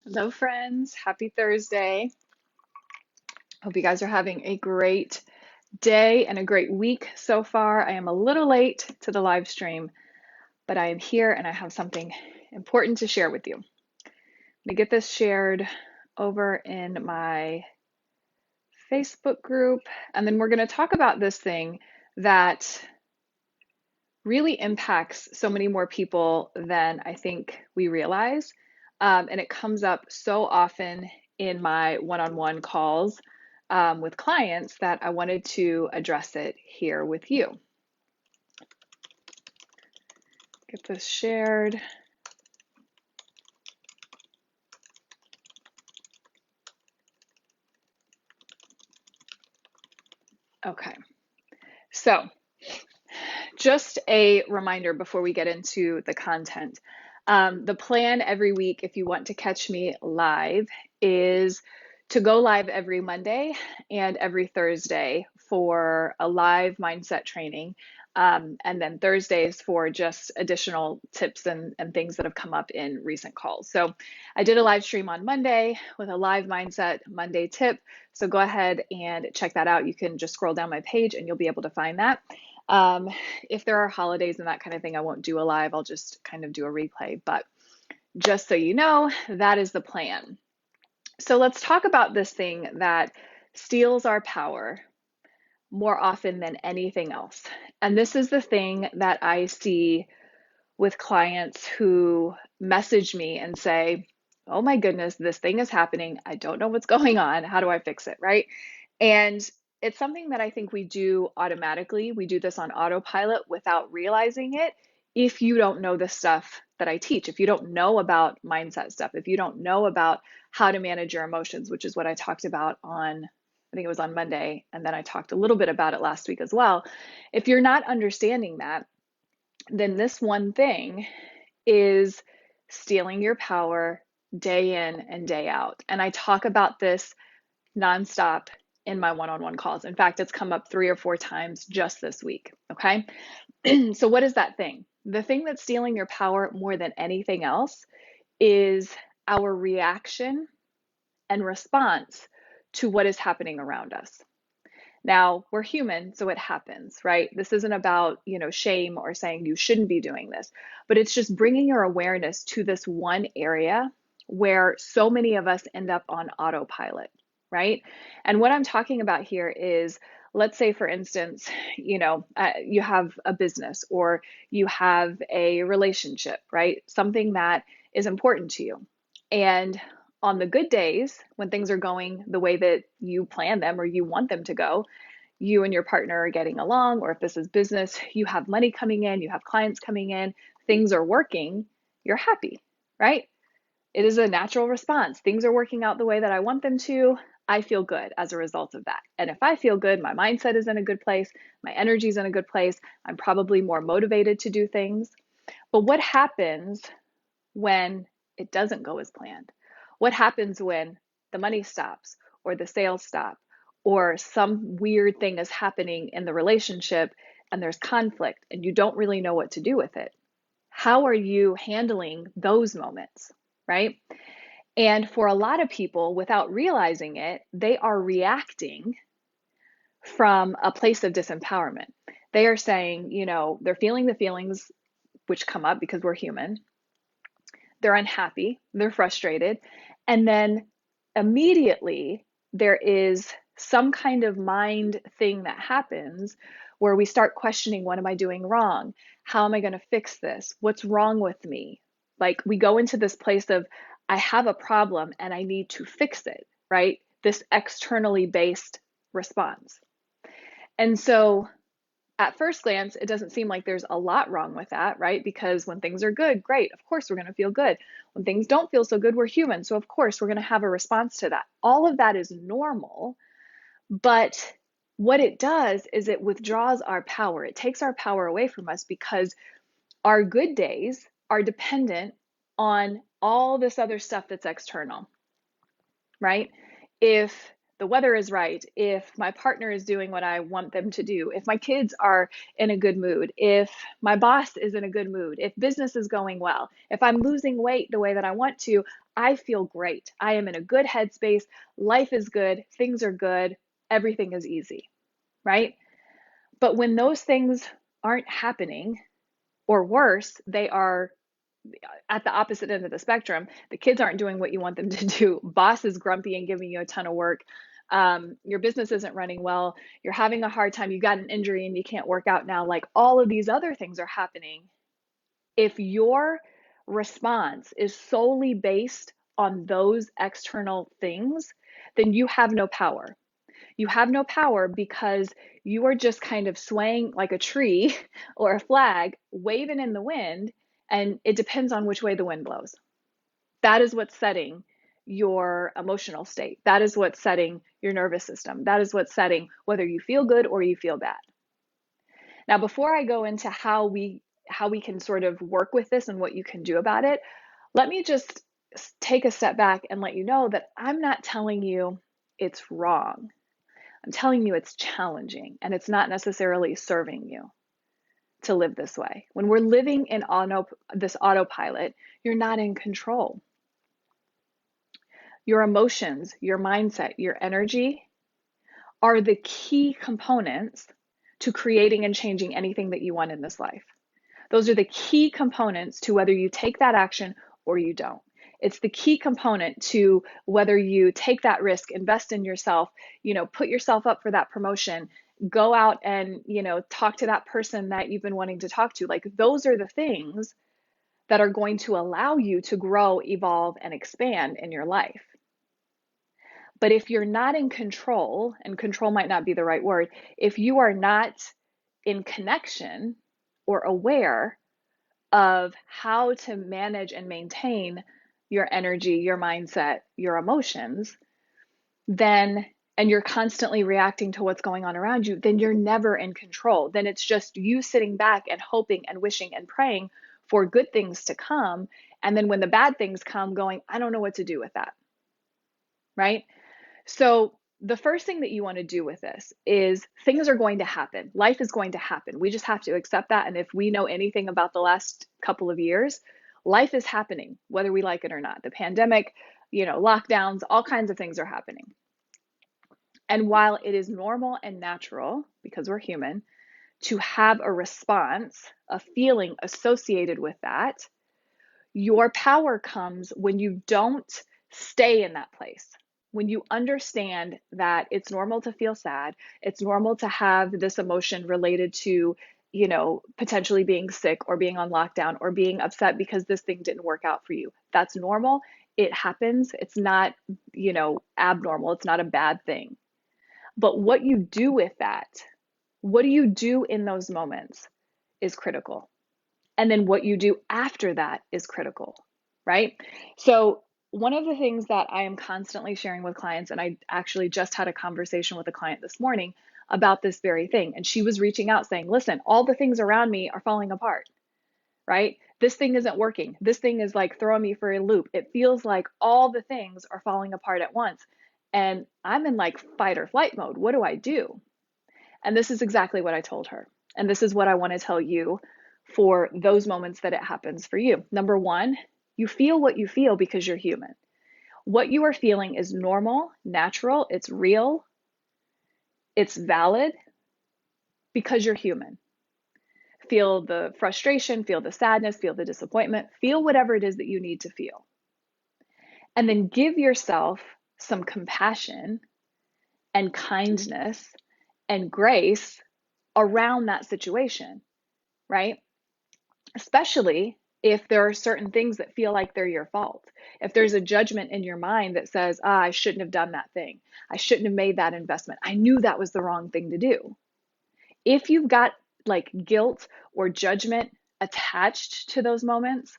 Hello, friends. Happy Thursday. Hope you guys are having a great day and a great week so far. I am a little late to the live stream, but I am here and I have something important to share with you. I'm going to get this shared over in my Facebook group, and then we're going to talk about this thing that really impacts so many more people than I think we realize. And it comes up so often in my one-on-one calls with clients that I wanted to address it here with you. Get this shared. Okay, so just a reminder before we get into the content. The plan every week, if you want to catch me live, is to go live every Monday and every Thursday for a live mindset training. And then Thursdays for just additional tips and things that have come up in recent calls. So I did a live stream on Monday with a live mindset Monday tip. So go ahead and check that out. You can just scroll down my page and you'll be able to find that. Um, if there are holidays and that kind of thing, I won't do a live. I'll just kind of do a replay. But just so you know, that is the plan. So let's talk about this thing that steals our power more often than anything else. And this is the thing that I see with clients who message me and say, oh my goodness, this thing is happening. I don't know what's going on. How do I fix it? Right. And it's something that I think we do automatically. We do this on autopilot without realizing it. If you don't know the stuff that I teach, if you don't know about mindset stuff, if you don't know about how to manage your emotions, which is what I talked about on, I think it was on Monday, and then I talked a little bit about it last week as well. If you're not understanding that, then this one thing is stealing your power day in and day out. And I talk about this nonstop in my one-on-one calls. In fact, it's come up 3 or 4 times just this week. Okay. So, what is that thing? The thing that's stealing your power more than anything else is our reaction and response to what is happening around us. Now, we're human, so it happens, right? This isn't about, shame or saying you shouldn't be doing this, but it's just bringing your awareness to this one area where so many of us end up on autopilot, right? And what I'm talking about here is, let's say, for instance, you have a business or you have a relationship, right? Something that is important to you. And on the good days, when things are going the way that you plan them or you want them to go, you and your partner are getting along, or if this is business, you have money coming in, you have clients coming in, things are working, you're happy, right? It is a natural response. Things are working out the way that I want them to. I feel good as a result of that. And if I feel good, my mindset is in a good place, my energy is in a good place, I'm probably more motivated to do things. But what happens when it doesn't go as planned? What happens when the money stops or the sales stop or some weird thing is happening in the relationship and there's conflict and you don't really know what to do with it? How are you handling those moments, right? And for a lot of people, without realizing it, they are reacting from a place of disempowerment. They are saying, they're feeling the feelings which come up because we're human. They're unhappy, they're frustrated, and then immediately there is some kind of mind thing that happens where we start questioning, what am I doing wrong? How am I going to fix this? What's wrong with me? Like, we go into this place of, I have a problem and I need to fix it, right? This externally based response. And so at first glance, it doesn't seem like there's a lot wrong with that, right? Because when things are good, great, of course we're going to feel good. When things don't feel so good, we're human. So of course we're going to have a response to that. All of that is normal, but what it does is it withdraws our power. It takes our power away from us because our good days are dependent on all this other stuff that's external, right? If the weather is right, if my partner is doing what I want them to do, if my kids are in a good mood, if my boss is in a good mood, if business is going well, if I'm losing weight the way that I want to, I feel great. I am in a good headspace. Life is good. Things are good. Everything is easy, right? But when those things aren't happening, or worse, they are at the opposite end of the spectrum. The kids aren't doing what you want them to do. Boss is grumpy and giving you a ton of work. Your business isn't running well. You're having a hard time. You got an injury and you can't work out now. Like all of these other things are happening. If your response is solely based on those external things, then you have no power. You have no power because you are just kind of swaying like a tree or a flag, waving in the wind, and it depends on which way the wind blows. That is what's setting your emotional state. That is what's setting your nervous system. That is what's setting whether you feel good or you feel bad. Now, before I go into how we can sort of work with this and what you can do about it, let me just take a step back and let you know that I'm not telling you it's wrong. I'm telling you it's challenging and it's not necessarily serving you to live this way. When we're living in this autopilot, you're not in control. Your emotions, your mindset, your energy are the key components to creating and changing anything that you want in this life. Those are the key components to whether you take that action or you don't. It's the key component to whether you take that risk, invest in yourself, put yourself up for that promotion, go out and, talk to that person that you've been wanting to talk to. Like those are the things that are going to allow you to grow, evolve, and expand in your life. But if you're not in control, and control might not be the right word, if you are not in connection or aware of how to manage and maintain your energy, your mindset, your emotions, and you're constantly reacting to what's going on around you, then you're never in control. Then it's just you sitting back and hoping and wishing and praying for good things to come. And then when the bad things come, going, I don't know what to do with that, right? So the first thing that you want to do with this is things are going to happen. Life is going to happen. We just have to accept that. And if we know anything about the last couple of years, life is happening, whether we like it or not. The pandemic, lockdowns, all kinds of things are happening. And while it is normal and natural, because we're human, to have a response, a feeling associated with that, your power comes when you don't stay in that place. When you understand that it's normal to feel sad, it's normal to have this emotion related to, potentially being sick or being on lockdown or being upset because this thing didn't work out for you. That's normal. It happens. It's not, abnormal. It's not a bad thing. But what you do with that, what do you do in those moments is critical. And then what you do after that is critical, right? So one of the things that I am constantly sharing with clients, and I actually just had a conversation with a client this morning about this very thing. And she was reaching out saying, listen, all the things around me are falling apart, right? This thing isn't working. This thing is like throwing me for a loop. It feels like all the things are falling apart at once. And I'm in like fight or flight mode. What do I do? And this is exactly what I told her. And this is what I want to tell you for those moments that it happens for you. Number one, you feel what you feel because you're human. What you are feeling is normal, natural, it's real, it's valid because you're human. Feel the frustration, feel the sadness, feel the disappointment, feel whatever it is that you need to feel. And then give yourself some compassion and kindness and grace around that situation, right? Especially if there are certain things that feel like they're your fault. If there's a judgment in your mind that says, I shouldn't have done that thing. I shouldn't have made that investment. I knew that was the wrong thing to do. If you've got like guilt or judgment attached to those moments,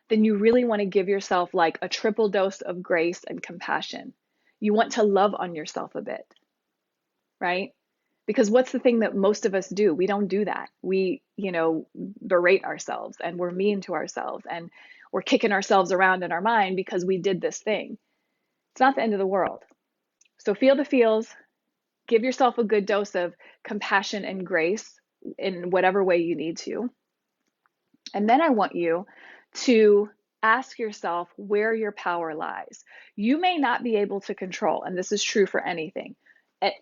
then you really want to give yourself like a triple dose of grace and compassion. You want to love on yourself a bit, right? Because what's the thing that most of us do? We don't do that. We, berate ourselves and we're mean to ourselves and we're kicking ourselves around in our mind because we did this thing. It's not the end of the world. So feel the feels, give yourself a good dose of compassion and grace in whatever way you need to. And then I want you to ask yourself where your power lies. You may not be able to control, and this is true for anything,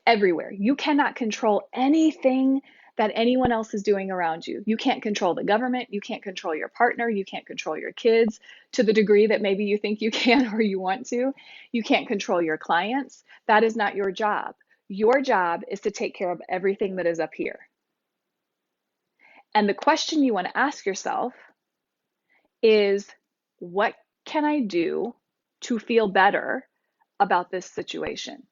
everywhere. You cannot control anything that anyone else is doing around you. You can't control the government. You can't control your partner. You can't control your kids to the degree that maybe you think you can or you want to. You can't control your clients. That is not your job. Your job is to take care of everything that is up here. And the question you want to ask yourself is, what can I do to feel better about this situation?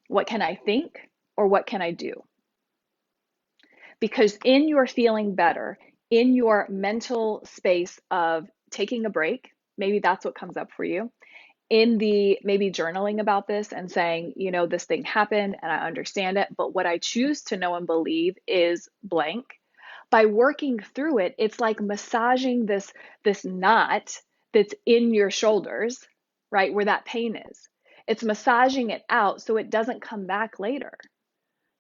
What can I think, or what can I do? Because in your feeling better, in your mental space of taking a break, maybe that's what comes up for you, in the maybe journaling about this and saying, this thing happened and I understand it, but what I choose to know and believe is blank. By working through it, it's like massaging this knot that's in your shoulders, right, where that pain is. It's massaging it out so it doesn't come back later.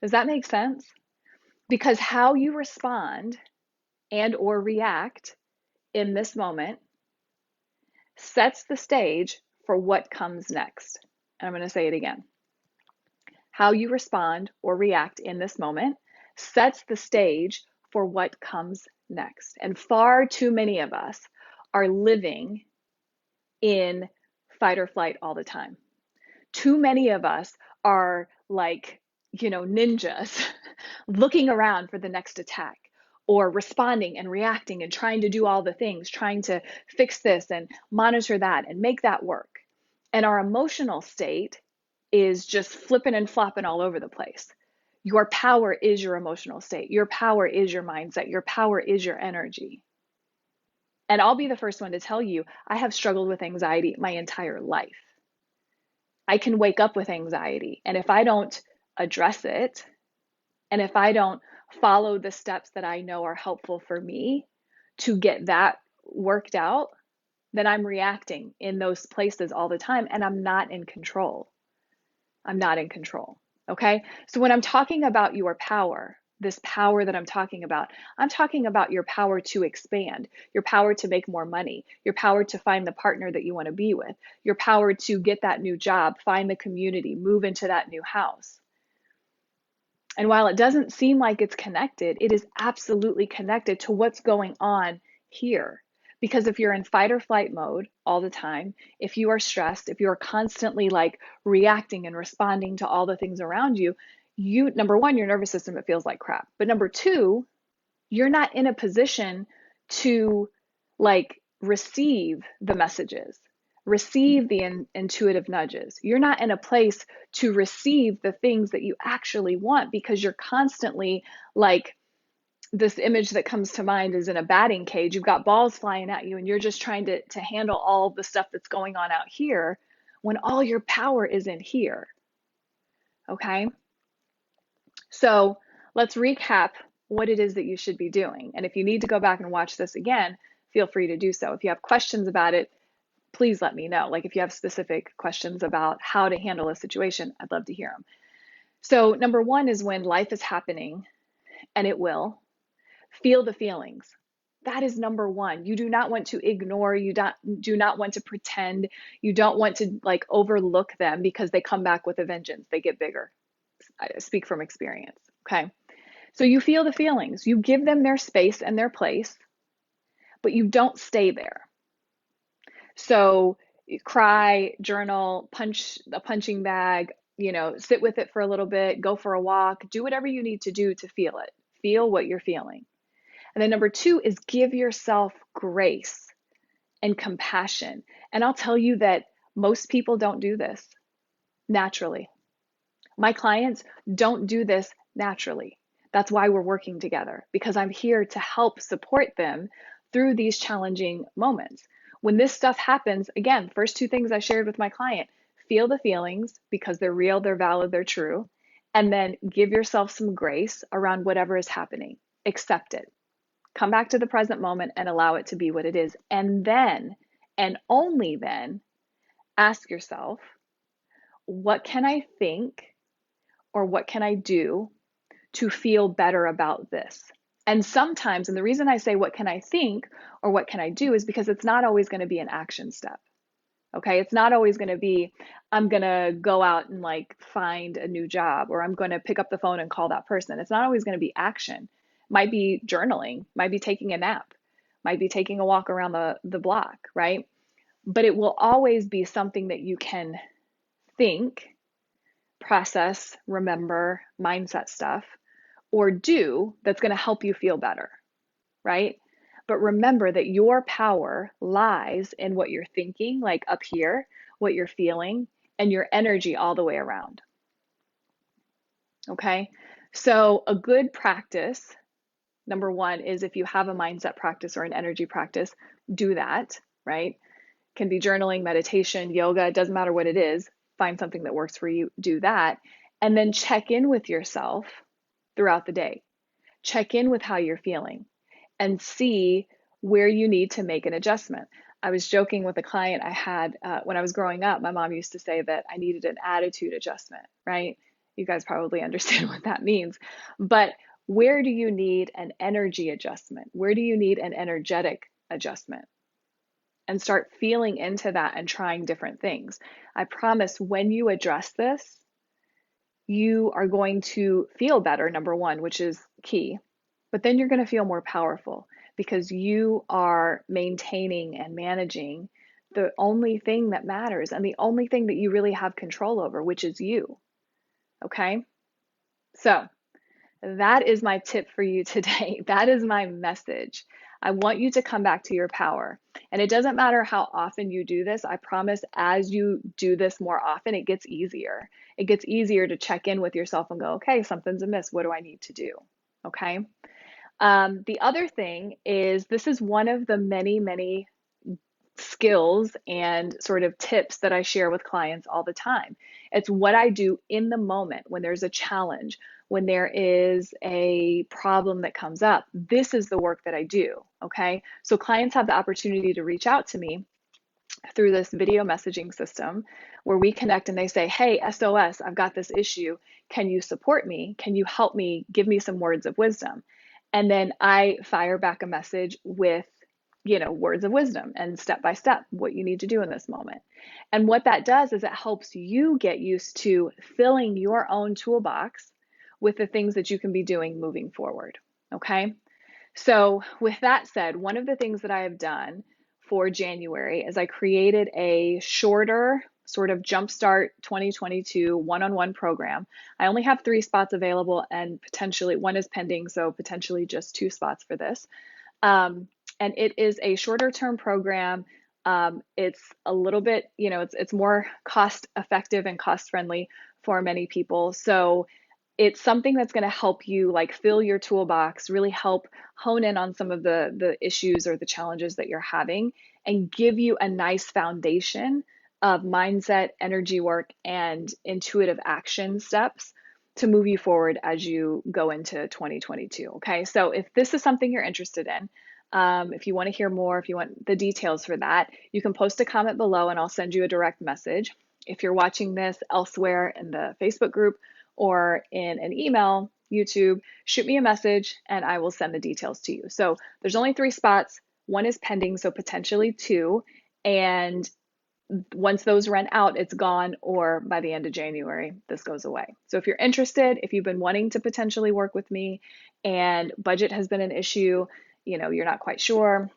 Does that make sense? Because how you respond and or react in this moment sets the stage for what comes next. And I'm going to say it again. How you respond or react in this moment sets the stage for what comes next. And far too many of us are living in fight or flight all the time. Too many of us are like, ninjas looking around for the next attack, or responding and reacting and trying to do all the things, trying to fix this and monitor that and make that work. And our emotional state is just flipping and flopping all over the place. Your power is your emotional state. Your power is your mindset. Your power is your energy. And I'll be the first one to tell you, I have struggled with anxiety my entire life. I can wake up with anxiety. And if I don't address it, and if I don't follow the steps that I know are helpful for me to get that worked out, then I'm reacting in those places all the time, and I'm not in control. I'm not in control. Okay? So when I'm talking about your power, this power that I'm talking about your power to expand, your power to make more money, your power to find the partner that you want to be with, your power to get that new job, find the community, move into that new house. And while it doesn't seem like it's connected, it is absolutely connected to what's going on here. Because if you're in fight or flight mode all the time, if you are stressed, if you're constantly like reacting and responding to all the things around you, number one, your nervous system, it feels like crap. But number two, you're not in a position to like receive the messages, receive the intuitive nudges. You're not in a place to receive the things that you actually want, because you're constantly like, this image that comes to mind is in a batting cage. You've got balls flying at you and you're just trying to handle all the stuff that's going on out here when all your power is in here. Okay? So let's recap what it is that you should be doing. And if you need to go back and watch this again, feel free to do so. If you have questions about it, please let me know. Like if you have specific questions about how to handle a situation, I'd love to hear them. So number one is when life is happening, and it will, feel the feelings. That is number one. You do not want to ignore, you do not want to pretend, you don't want to like overlook them, because they come back with a vengeance. They get bigger. I speak from experience. Okay. So you feel the feelings, you give them their space and their place, but you don't stay there. So cry, journal, punch a punching bag, sit with it for a little bit, go for a walk, do whatever you need to do to feel it. Feel what you're feeling. And then number two is give yourself grace and compassion. And I'll tell you that most people don't do this naturally. My clients don't do this naturally. That's why we're working together, because I'm here to help support them through these challenging moments. When this stuff happens, again, first two things I shared with my client, feel the feelings because they're real, they're valid, they're true, and then give yourself some grace around whatever is happening. Accept it. Come back to the present moment and allow it to be what it is. And then, and only then, ask yourself, what can I think or what can I do to feel better about this? And sometimes, and the reason I say what can I think or what can I do is because it's not always going to be an action step. Okay, it's not always going to be, I'm going to go out and like find a new job, or I'm going to pick up the phone and call that person. It's not always going to be action. Might be journaling, might be taking a nap, might be taking a walk around the block, right? But it will always be something that you can think, process, remember, mindset stuff, or do that's going to help you feel better, right? But remember that your power lies in what you're thinking, like up here, what you're feeling, and your energy all the way around. Okay? So, a good practice, number one, is if you have a mindset practice or an energy practice, do that, right? Can be journaling, meditation, yoga, it doesn't matter what it is. Find something that works for you, do that. And then check in with yourself throughout the day. Check in with how you're feeling and see where you need to make an adjustment. I was joking with a client I had when I was growing up. My mom used to say that I needed an attitude adjustment, right? You guys probably understand what that means. But where do you need an energy adjustment? Where do you need an energetic adjustment? And start feeling into that and trying different things. I promise when you address this, you are going to feel better, number one, which is key. But then you're going to feel more powerful because you are maintaining and managing the only thing that matters and the only thing that you really have control over, which is you. Okay? So, that is my tip for you today. That is my message. I want you to come back to your power. And it doesn't matter how often you do this. I promise as you do this more often, it gets easier. It gets easier to check in with yourself and go, okay, something's amiss. What do I need to do? Okay. The other thing is this is one of the many, many skills and sort of tips that I share with clients all the time. It's what I do in the moment when there's a challenge, when there is a problem that comes up. This is the work that I do. Okay. So clients have the opportunity to reach out to me through this video messaging system where we connect and they say, hey, SOS, I've got this issue. Can you support me? Can you help me? Give me some words of wisdom. And then I fire back a message with, words of wisdom and step by step what you need to do in this moment. And what that does is it helps you get used to filling your own toolbox with the things that you can be doing moving forward. Okay. So, with that said, one of the things that I have done for January is I created a shorter sort of jumpstart 2022 one-on-one program. I only have 3 spots available and potentially one is pending, so potentially just 2 spots for this. And it is a shorter term program. It's a little bit, it's more cost effective and cost friendly for many people. So it's something that's going to help you like fill your toolbox, really help hone in on some of the issues or the challenges that you're having and give you a nice foundation of mindset, energy work, and intuitive action steps to move you forward as you go into 2022. Okay, so if this is something you're interested in, if you want to hear more, if you want the details for that, you can post a comment below and I'll send you a direct message. If you're watching this elsewhere in the Facebook group or in an email, YouTube, shoot me a message and I will send the details to you. So there's only 3 spots. One is pending, so potentially 2. And once those run out, it's gone, or by the end of January, this goes away. So if you're interested, if you've been wanting to potentially work with me and budget has been an issue, you're not quite sure,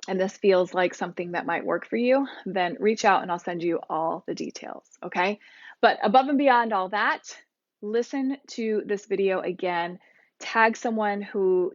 and this feels like something that might work for you, then reach out and I'll send you all the details, okay? But above and beyond all that, listen to this video again, tag someone who,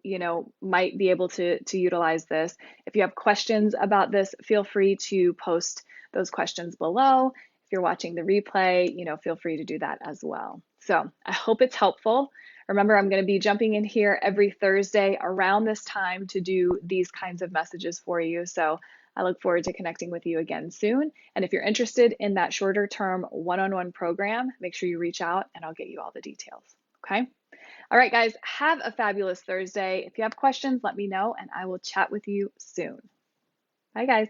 might be able to utilize this. If you have questions about this, feel free to post those questions below. If you're watching the replay, feel free to do that as well. So I hope it's helpful. Remember, I'm going to be jumping in here every Thursday around this time to do these kinds of messages for you. So I look forward to connecting with you again soon. And if you're interested in that shorter term one-on-one program, make sure you reach out and I'll get you all the details. Okay. All right, guys, have a fabulous Thursday. If you have questions, let me know and I will chat with you soon. Bye, guys.